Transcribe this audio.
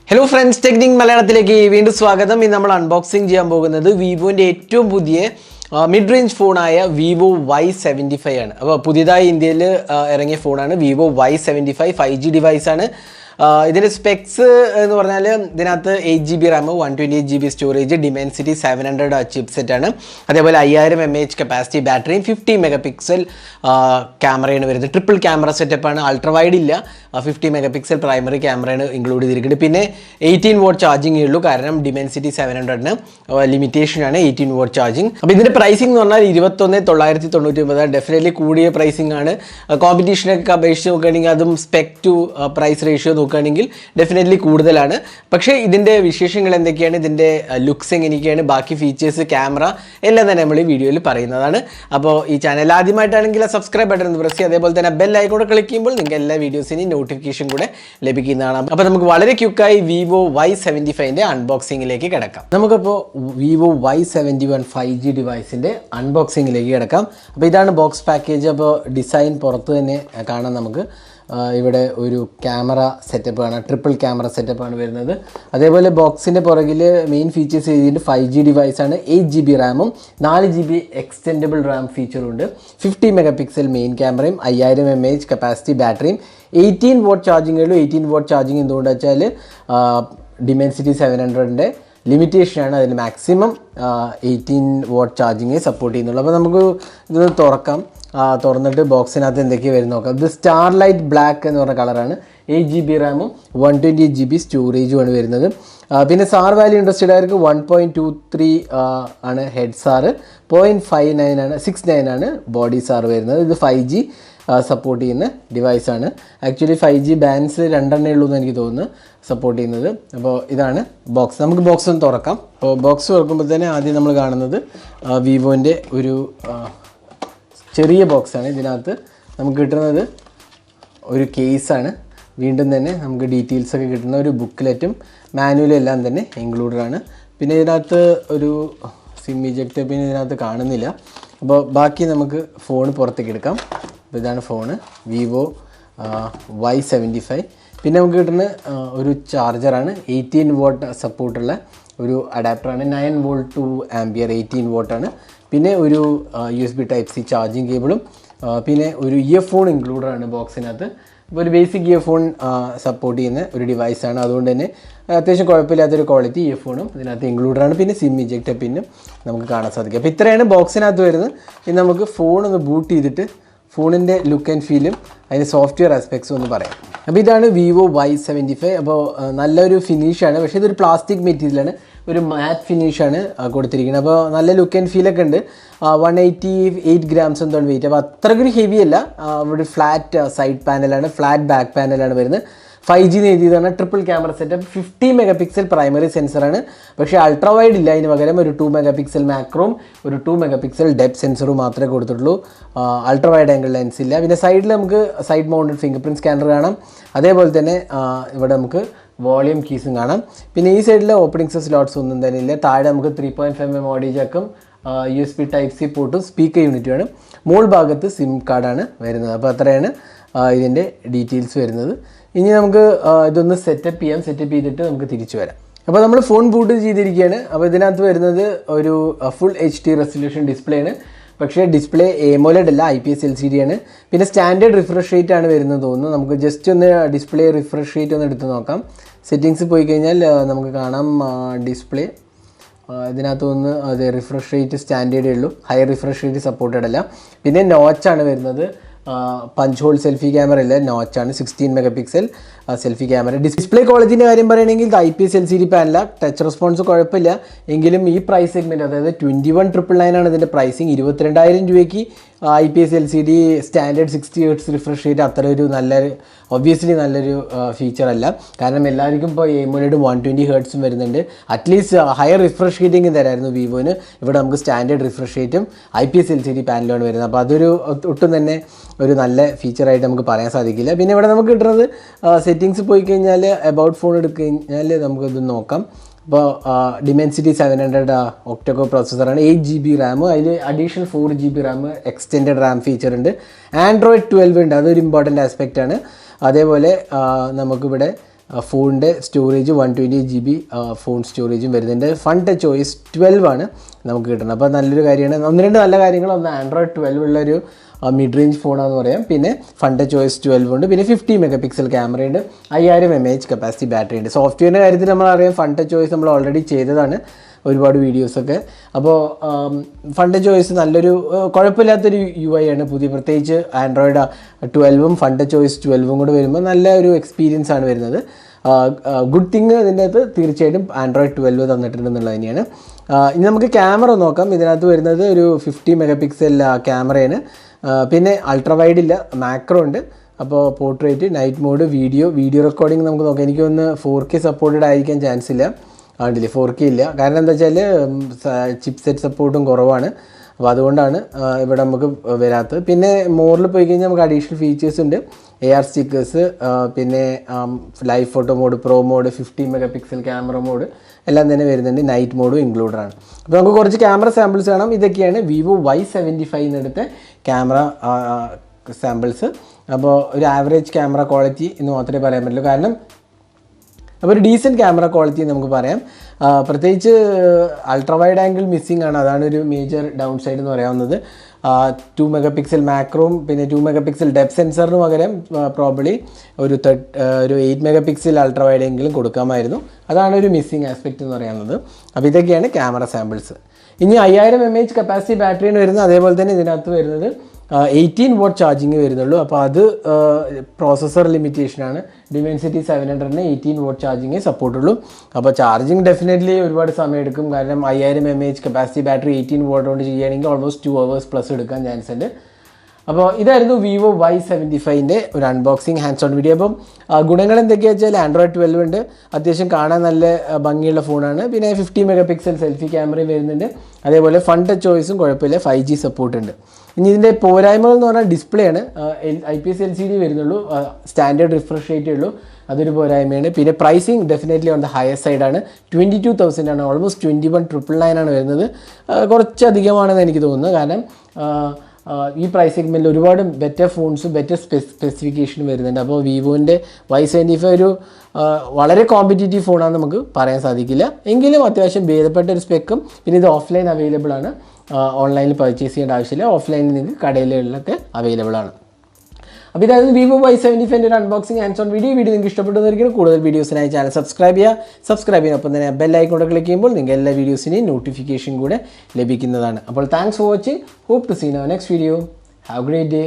Hello friends, Technique Malayalam വീണ്ടും സ്വാഗതം. ഇന്ന് നമ്മൾ അൺബോക്സിംഗ് ചെയ്യാൻ പോകുന്നത് വിവോന്റെ ഏറ്റവും പുതിയ മിഡ് റേഞ്ച് ഫോണായ Vivo Y75 ആണ്. അപ്പോൾ പുതിയതായി ഇന്ത്യയിൽ ഇറങ്ങിയ ഫോണാണ് Vivo Y75 5G ഡിവൈസ് ആണ്. ഇതിന്റെ സ്പെക്സ് എന്ന് പറഞ്ഞാൽ ഇതിനകത്ത് 8GB RAM 128GB storage Dimensity 700 chipset ആണ്. അതേപോലെ 5000 mAh കപ്പാസിറ്റി ബാറ്ററിയും 50 മെഗാപിക്സൽ ക്യാമറയാണ് വരുന്നത്. ട്രിപ്പിൾ ക്യാമറ സെറ്റപ്പാണ്. അൾട്രാ വൈഡ് ഇല്ല, 50 മെഗാപിക്സൽ പ്രൈമറി ക്യാമറയാണ് ഇൻക്ലൂഡ് ചെയ്തിരിക്കുന്നത്. പിന്നെ 18 വാട്ട് ചാർജിങ് ഉള്ളൂ, കാരണം Dimensity 700ന് ലിമിറ്റേഷനാണ് 18 വാട്ട് ചാർജിങ്. അപ്പോൾ ഇതിന്റെ പ്രൈസിംഗ് എന്ന് പറഞ്ഞാൽ 21,999. ഡെഫിനറ്റ്ലി കൂടിയ പ്രൈസിംഗ് ആണ്. കോമ്പറ്റീഷനൊക്കെ അപേക്ഷിച്ച് നോക്കുകയാണെങ്കിൽ അതും സ്പെക് ടു പ്രൈസ് റേഷ്യോ നോക്കുകയാണെങ്കിൽ ഡെഫിനറ്റ്ലി കൂടുതലാണ്. പക്ഷേ ഇതിൻ്റെ വിശേഷങ്ങൾ എന്തൊക്കെയാണ്, ഇതിൻ്റെ ലുക്സ് എങ്ങനെയൊക്കെയാണ്, ബാക്കി ഫീച്ചേഴ്സ്, ക്യാമറ എല്ലാം തന്നെ നമ്മൾ ഈ വീഡിയോയിൽ പറയുന്നതാണ്. അപ്പോൾ ഈ ചാനൽ ആദ്യമായിട്ടാണെങ്കിൽ സബ്സ്ക്രൈബ് ബട്ടൺ പ്രസ് ചെയ്യുക. അതേപോലെ തന്നെ ബെൽ ഐക്കൺ ക്ലിക്ക് ചെയ്യുമ്പോൾ നിങ്ങൾക്ക് എല്ലാ വീഡിയോസിനും നോട്ടിഫിക്കേഷൻ കൂടെ ലഭിക്കുന്നതാണ്. അപ്പോൾ നമുക്ക് വളരെ ക്വിക്കായി Vivo Y75ൻ്റെ അൺബോക്സിങ്ങിലേക്ക് കിടക്കാം. നമുക്കപ്പോൾ Vivo Y71 5G ഡിവൈസിൻ്റെ അൺബോക്സിങ്ങിലേക്ക് കിടക്കാം. അപ്പോൾ ഇതാണ് ബോക്സ് പാക്കേജ്. അപ്പോൾ ഡിസൈൻ പുറത്ത് തന്നെ കാണാം. നമുക്ക് ഇവിടെ ഒരു ക്യാമറ സെറ്റപ്പാണ്, ട്രിപ്പിൾ ക്യാമറ സെറ്റപ്പാണ് വരുന്നത്. അതേപോലെ ബോക്സിൻ്റെ പുറകിൽ മെയിൻ ഫീച്ചേഴ്സ് എഴുതിയിട്ട് 5G ഡിവൈസാണ്. 8GB റാമും 4GB എക്സ്റ്റെൻഡബിൾ റാം ഫീച്ചറും ഉണ്ട്. 50 മെഗാപിക്സൽ മെയിൻ ക്യാമറയും 5000 mAh കപ്പാസിറ്റി ബാറ്ററിയും 18 വാട്ട് ചാർജിങ് ഉള്ളൂ. 18 വാട്ട് ചാർജിങ് എന്തുകൊണ്ടെന്ന് വെച്ചാൽ Dimensity 700ൻ്റെ ലിമിറ്റേഷനാണ്. അതിൽ മാക്സിമം 18 വാട്ട് ചാർജിങ് സപ്പോർട്ട് ചെയ്യുന്നുള്ളൂ. അപ്പോൾ നമുക്ക് ഇത് തുറക്കാം. തുറന്നിട്ട് ബോക്സിനകത്ത് എന്തൊക്കെയാണ് വരുന്നത് നോക്കാം. ഇത് സ്റ്റാർലൈറ്റ് ബ്ലാക്ക് എന്ന് പറഞ്ഞ കളറാണ്. 8GB റാമും 128GB സ്റ്റോറേജുമാണ് വരുന്നത്. പിന്നെ സാർ വാല്യൂ ഇൻട്രസ്റ്റഡ് ആർക്ക് 1.23 ആണ് ഹെഡ് സാറ്, 0.59 ആണ് 69 ആണ് ബോഡി സാർ വരുന്നത്. ഇത് 5G സപ്പോർട്ട് ചെയ്യുന്ന ഡിവൈസാണ്. ആക്ച്വലി 5G ബാൻഡ്സ് 2 ഉള്ളൂ എന്ന് എനിക്ക് തോന്നുന്നു സപ്പോർട്ട് ചെയ്യുന്നത്. അപ്പോൾ ഇതാണ് ബോക്സ്. നമുക്ക് ബോക്സ് ഒന്ന് തുറക്കാം. അപ്പോൾ ബോക്സ് തുറക്കുമ്പോൾ തന്നെ ആദ്യം നമ്മൾ കാണുന്നത് വിവോൻ്റെ ഒരു ചെറിയ ബോക്സാണ്. ഇതിനകത്ത് നമുക്ക് കിട്ടുന്നത് ഒരു കേസാണ്. വീണ്ടും തന്നെ നമുക്ക് ഡീറ്റെയിൽസൊക്കെ കിട്ടുന്ന ഒരു ബുക്ക്ലെറ്റും മാനുവലും എല്ലാം തന്നെ ഇൻക്ലൂഡഡ് ആണ്. പിന്നെ ഇതിനകത്ത് ഒരു സിം ഇജക്റ്റ് പിന്നെ ഇതിനകത്ത് കാണുന്നില്ല. അപ്പോൾ ബാക്കി നമുക്ക് ഫോൺ പുറത്തേക്ക് എടുക്കാം. അപ്പോൾ ഇതാണ് ഫോണ്, Vivo Y75. പിന്നെ നമുക്ക് കിട്ടുന്ന ഒരു ചാർജറാണ്. 18 വാട്ട് സപ്പോർട്ടുള്ള ഒരു അഡാപ്റ്ററാണ്. 9 വോൾട്ട് ടു ആംപിയർ 18 വാട്ടാണ്. പിന്നെ ഒരു USB Type-C ചാർജിങ് കേബിളും പിന്നെ ഒരു ഇയർഫോൺ ഇൻക്ലൂഡഡ് ആണ് ബോക്സിനകത്ത്. അപ്പോൾ ഒരു ബേസിക് ഇയർഫോൺ സപ്പോർട്ട് ചെയ്യുന്ന ഒരു ഡിവൈസാണ്. അതുകൊണ്ട് തന്നെ അത്യാവശ്യം കുഴപ്പമില്ലാത്തൊരു ക്വാളിറ്റി ഇയർഫോണും ഇതിനകത്ത് ഇൻക്ലൂഡഡ് ആണ്. പിന്നെ സിം ഇജക്റ്റ് പിന്നും നമുക്ക് കാണാൻ സാധിക്കും. അപ്പോൾ ഇത്രയാണ് ബോക്സിനകത്ത് വരുന്നത്. ഇനി നമുക്ക് ഫോണൊന്ന് ബൂട്ട് ചെയ്തിട്ട് ഫോണിൻ്റെ ലുക്ക് ആൻഡ് ഫീലും അതിൻ്റെ സോഫ്റ്റ്വെയർ ആസ്പെക്ട്സും ഒന്ന് പറയാം. അപ്പോൾ ഇതാണ് Vivo Y75. അപ്പോൾ നല്ലൊരു ഫിനിഷാണ്. പക്ഷേ ഇതൊരു പ്ലാസ്റ്റിക് മെറ്റീരിയലാണ്, ഒരു മാറ്റ് ഫിനിഷാണ് കൊടുത്തിരിക്കുന്നത്. അപ്പോൾ നല്ല ലുക്ക് ആൻഡ് ഫീലൊക്കെ ഉണ്ട്. 188 ഗ്രാംസ് എന്താണ് വെയിറ്റ്. അപ്പോൾ അത്രയ്ക്കൊരു ഹെവി അല്ല. ഇവിടെ ഫ്ലാറ്റ് സൈഡ് പാനലാണ്, ഫ്ലാറ്റ് ബാക്ക് പാനലാണ് വരുന്നത്. 5G എഴുതിയതാണ്. Triple camera setup, 50 megapixel primary സെൻസറാണ്. പക്ഷേ അൾട്രാ വൈഡ് ഇല്ല. അതിന് പകരം ഒരു 2 മെഗാപിക്സൽ മാക്രോം ഒരു 2 മെഗാപിക്സൽ ഡെപ്ത് സെൻസറും മാത്രമേ കൊടുത്തിട്ടുള്ളൂ. അൾട്രാ വൈഡ് ആംഗിൾ ലെൻസ് ഇല്ല. പിന്നെ സൈഡിൽ നമുക്ക് side mounted finger print scanner കാണാം. അതേപോലെ തന്നെ ഇവിടെ നമുക്ക് വോളിയം കീസും കാണാം. പിന്നെ ഈ സൈഡിൽ ഓപ്പണിംഗ് സ്ലോട്ട്സ് ഒന്നും തന്നെ ഇല്ല. താഴെ നമുക്ക് 3.5mm ഓഡിയോ ജാക്കും USB Type-C പോർട്ടും സ്പീക്കർ യൂണിറ്റുമാണ്. മോൾ ഭാഗത്ത് സിം കാർഡാണ് വരുന്നത്. അപ്പോൾ അത്രയാണ് ഇതിൻ്റെ ഡീറ്റെയിൽസ് വരുന്നത്. ഇനി നമുക്ക് ഇതൊന്ന് സെറ്റപ്പ് ചെയ്യാം. സെറ്റപ്പ് ചെയ്തിട്ട് നമുക്ക് തിരിച്ചു വരാം. അപ്പോൾ നമ്മൾ ഫോൺ ബൂട്ട് ചെയ്തിരിക്കുകയാണ്. അപ്പോൾ ഇതിനകത്ത് വരുന്നത് ഒരു ഫുൾ HD റെസൊല്യൂഷൻ ഡിസ്പ്ലേ ആണ്. പക്ഷേ ഡിസ്പ്ലേ AMOLED അല്ല, IPS LCD ആണ്. പിന്നെ സ്റ്റാൻഡേർഡ് റിഫ്രഷ് റേറ്റ് ആണ് വരുന്നത് തോന്നുന്നു. നമുക്ക് ജസ്റ്റ് ഒന്ന് ഡിസ്പ്ലേ റിഫ്രഷ് റേറ്റ് ഒന്ന് എടുത്ത് നോക്കാം. സെറ്റിങ്സ് പോയി കഴിഞ്ഞാൽ നമുക്ക് കാണാം ഡിസ്പ്ലേ ഇതിനകത്ത് ഒന്ന് അത് റിഫ്രഷ് റേറ്റ് സ്റ്റാൻഡേർഡേ ഉള്ളൂ, ഹൈ റിഫ്രഷ് റേറ്റ് സപ്പോർട്ടഡ് അല്ല. പിന്നെ നോച്ചാണ് വരുന്നത്. പഞ്ച് ഹോൾ സെൽഫി ക്യാമറ ഇല്ല, നോച്ചാണ്. 16 മെഗാപിക്സൽ സെൽഫി ക്യാമറ. ഡിസ്പ്ലേ ക്വാളിറ്റിൻ്റെ കാര്യം പറയുകയാണെങ്കിൽ ഇത് IPS LCD പാനല. ടച്ച് റെസ്പോൺസ് കുഴപ്പമില്ല. എങ്കിലും ഈ പ്രൈസ് സെഗ്മെൻറ്റ്, അതായത് 21,999 ആണ് ഇതിൻ്റെ പ്രൈസിങ്. 22,000 രൂപയ്ക്ക് IPS LCD standard 60 Hz refresh rate അത്ര ഒരു നല്ലൊരു ഒബ്വിയസ്ലി നല്ലൊരു ഫീച്ചർ അല്ല. കാരണം എല്ലാവർക്കും ഇപ്പോൾ AMOLED 120 Hz വരുന്നുണ്ട്. അറ്റ്ലീസ്റ്റ് ഹയർ റിഫ്രഷ് റേറ്റിംഗ് തരായിരുന്നു വിവോന്. ഇവിടെ നമുക്ക് സ്റ്റാൻഡേർഡ് റിഫ്രഷ് റേറ്റും IPS LCD പാനലാണ് വരുന്നത്. അപ്പോൾ അതൊരു ഒട്ടും തന്നെ ഒരു നല്ല ഫീച്ചറായിട്ട് നമുക്ക് പറയാൻ സാധിക്കില്ല. പിന്നെ ഇവിടെ നമുക്ക് കിട്ടുന്നത് സെറ്റിങ്സ് പോയി കഴിഞ്ഞാൽ എബൌട്ട് ഫോൺ എടുത്തു കഴിഞ്ഞാൽ നമുക്കത് നോക്കാം. അപ്പോൾ Dimensity 700 ഒക്ടോകോ പ്രോസസ്സറാണ്. 8GB റാം, അതിൽ additional 4GB Ram extended Ram feature ഉണ്ട്. Android 12 ഉണ്ട്, അതൊരു ഇമ്പോർട്ടൻ്റ് ആസ്പെക്റ്റ് ആണ്. അതേപോലെ നമുക്കിവിടെ ഫോണിൻ്റെ സ്റ്റോറേജ് 128 GB ഫോൺ സ്റ്റോറേജും വരുന്നുണ്ട്. ഫൺ ടച്ച് OS 12 ആണ് നമുക്ക് കിട്ടുന്നത്. അപ്പോൾ നല്ലൊരു കാര്യമാണ്. ഒന്ന് രണ്ട് നല്ല കാര്യങ്ങൾ, ഒന്ന് ആൻഡ്രോയിഡ് 12 ഉള്ളൊരു മിഡ് റേഞ്ച് ഫോണാണെന്ന് പറയാം. പിന്നെ ഫൺ ടച്ച് OS 12 ഉണ്ട്. പിന്നെ 50 MP ക്യാമറയുണ്ട്, 5000 mAh കപ്പാസിറ്റി ബാറ്ററി ഉണ്ട്. സോഫ്റ്റ്വെയറിൻ്റെ കാര്യത്തിൽ നമ്മളറിയാം ഫൺ ടച്ച് OS നമ്മൾ ഓൾറെഡി ചെയ്തതാണ് ഒരുപാട് വീഡിയോസൊക്കെ. അപ്പോൾ ഫൺ ടച്ച് OS നല്ലൊരു കുഴപ്പമില്ലാത്തൊരു UI ആണ് പുതിയ, പ്രത്യേകിച്ച് ആൻഡ്രോയിഡ് 12ഉം ഫൺ ടച്ച് OS 12ഉം കൂടെ വരുമ്പോൾ നല്ല ഒരു എക്സ്പീരിയൻസ് ആണ് വരുന്നത്. ഗുഡ് തിങ് ഇതിൻ്റെ അകത്ത് തീർച്ചയായിട്ടും ആൻഡ്രോയിഡ് 12 തന്നിട്ടുണ്ടെന്നുള്ളത് തന്നെയാണ്. ഇനി നമുക്ക് ക്യാമറ നോക്കാം. ഇതിനകത്ത് വരുന്നത് ഒരു 50 MP ക്യാമറയാണ്. പിന്നെ അൾട്രാ വൈഡ് ഇല്ല, മാക്രോ ഉണ്ട്. അപ്പോൾ portrait, night mode, video recording നമുക്ക് നോക്കാം. എനിക്കൊന്ന് 4K സപ്പോർട്ടഡ് ആയിരിക്കാൻ ചാൻസ് ഇല്ല. ആണ്ടില്ലേ 4K ഇല്ല. കാരണം എന്താ വെച്ചാൽ ചിപ്പ് സെറ്റ് സപ്പോർട്ടും കുറവാണ്. അപ്പോൾ അതുകൊണ്ടാണ് ഇവിടെ നമുക്ക് വരാത്തത്. പിന്നെ മോറിൽ പോയി കഴിഞ്ഞാൽ നമുക്ക് അഡീഷണൽ ഫീച്ചേഴ്സ് ഉണ്ട്. AR സ്റ്റിക്കേഴ്സ്, പിന്നെ live photo mode, pro mode, 50 MP camera mode എല്ലാം തന്നെ വരുന്നുണ്ട്. നൈറ്റ് മോഡും ഇൻക്ലൂഡഡ് ആണ്. അപ്പോൾ നമുക്ക് കുറച്ച് ക്യാമറ സാമ്പിൾസ് കാണാം. ഇതൊക്കെയാണ് Vivo Y75 എടുത്ത ക്യാമറ സാമ്പിൾസ്. അപ്പോൾ ഒരു ആവറേജ് ക്യാമറ ക്വാളിറ്റി എന്ന് മാത്രമേ പറയാൻ പറ്റുള്ളൂ. കാരണം അപ്പോൾ ഒരു ഡീസൻറ്റ് ക്യാമറ ക്വാളിറ്റി നമുക്ക് പറയാം. പ്രത്യേകിച്ച് അൾട്രാ വൈഡ് ആംഗിൾ മിസ്സിംഗ് ആണ്, അതാണ് ഒരു മേജർ ഡൗൺ സൈഡ് എന്ന് പറയാവുന്നത്. 2 MP മാക്രോം പിന്നെ 2 MP ഡെപ്ത് സെൻസറിന് പകരം പ്രോബ്ലി ഒരു 8 MP അൾട്രാ വൈഡ് എങ്കിലും കൊടുക്കാമായിരുന്നു. അതാണ് ഒരു മിസ്സിംഗ് ആസ്പെക്റ്റ് എന്ന് പറയുന്നത്. അപ്പോൾ ഇതൊക്കെയാണ് ക്യാമറ സാമ്പിൾസ്. ഇനി 5000 mAh കപ്പാസിറ്റി ബാറ്ററിയാണ് വരുന്നത്. അതേപോലെ തന്നെ ഇതിനകത്ത് വരുന്നത് 18 watt ചാർജിങ് വരുന്നുള്ളൂ. അപ്പോൾ അത് പ്രോസസ്സർ ലിമിറ്റേഷനാണ്. Dimensity 700-ന് 18 watt ചാർജിങ്ങേ സപ്പോർട്ടുള്ളൂ. അപ്പോൾ ചാർജിങ് ഡെഫിനറ്റ്ലി ഒരുപാട് സമയം എടുക്കും. കാരണം 5000 mAh കപ്പാസിറ്റി ബാറ്ററി 18 watt കൊണ്ട് ചെയ്യുകയാണെങ്കിൽ ഓൾമോസ്റ്റ് 2 hours പ്ലസ് എടുക്കാൻ ചാൻസ് ഉണ്ട്. അപ്പോൾ ഇതായിരുന്നു Vivo Y75ൻ്റെ ഒരു അൺബോക്സിങ് ഹാൻഡ്സ് ഓൺ വീഡിയോ. അപ്പം ഗുണങ്ങൾ എന്തൊക്കെയാണെന്ന് വെച്ചാൽ ആൻഡ്രോയിഡ് 12 ഉണ്ട്, അത്യാവശ്യം കാണാൻ നല്ല ഭംഗിയുള്ള ഫോണാണ്. പിന്നെ 50 MP സെൽഫി ക്യാമറയും വരുന്നുണ്ട്. അതേപോലെ ഫൺ ടച്ച് OSഉം കുഴപ്പമില്ല, 5G സപ്പോർട്ട് ഉണ്ട്. ഇനി ഇതിൻ്റെ പോരായ്മകൾ എന്ന് പറഞ്ഞാൽ ഡിസ്പ്ലേ ആണ്. IPS LCD വരുന്നുള്ളൂ, സ്റ്റാൻഡേർഡ് റിഫ്രഷ് റേറ്റേ ഉള്ളൂ, അതൊരു പോരായ്മയാണ്. പിന്നെ pricing definitely on the higher സൈഡാണ്. 22,000 ആണ്, ഓൾമോസ്റ്റ് 21,999 ആണ് വരുന്നത്. കുറച്ചധികമാണെന്ന് എനിക്ക് തോന്നുന്നു. കാരണം ഈ പ്രൈസ് സെഗ്മെൻറ്റിൽ ഒരുപാട് ബെറ്റർ ഫോൺസും ബെറ്റർ സ്പെസിഫിക്കേഷനും വരുന്നുണ്ട്. അപ്പോൾ വിവോൻ്റെ Y75 ഒരു വളരെ കോമ്പറ്റീറ്റീവ് ഫോണാണെന്ന് നമുക്ക് പറയാൻ സാധിക്കില്ല. എങ്കിലും അത്യാവശ്യം ഭേദപ്പെട്ട ഒരു സ്പെക്കും. പിന്നെ ഇത് ഓഫ്ലൈൻ അവൈലബിൾ ആണ്, ഓൺലൈനിൽ പർച്ചേസ് ചെയ്യേണ്ട ആവശ്യമില്ല. ഓഫ്ലൈനിൽ നിങ്ങൾക്ക് കടയിലുകളിലൊക്കെ അവൈലബിൾ ആണ്. അപ്പോൾ ഇതായിരുന്നു Vivo Y75ൻ്റെ ഒരു അൺബോക്സിംഗ് ഹാൻഡ്സ് ഓൺ വീഡിയോ നിങ്ങൾക്ക് ഇഷ്ടപ്പെട്ടെന്നിരിക്കും. കൂടുതൽ വീഡിയോസിനായി ചാനൽ സബ്സ്ക്രൈബ് ചെയ്യുന്നതിനൊപ്പം തന്നെ ബെൽ ഐക്കൺ ക്ലിക്ക് ചെയ്യുമ്പോൾ നിങ്ങൾക്ക് എല്ലാ വീഡിയോസിനെയും നോട്ടിഫിക്കേഷൻ കൂടെ ലഭിക്കുന്നതാണ്. അപ്പോൾ thanks for watching. Hope to see next video. Have a great day.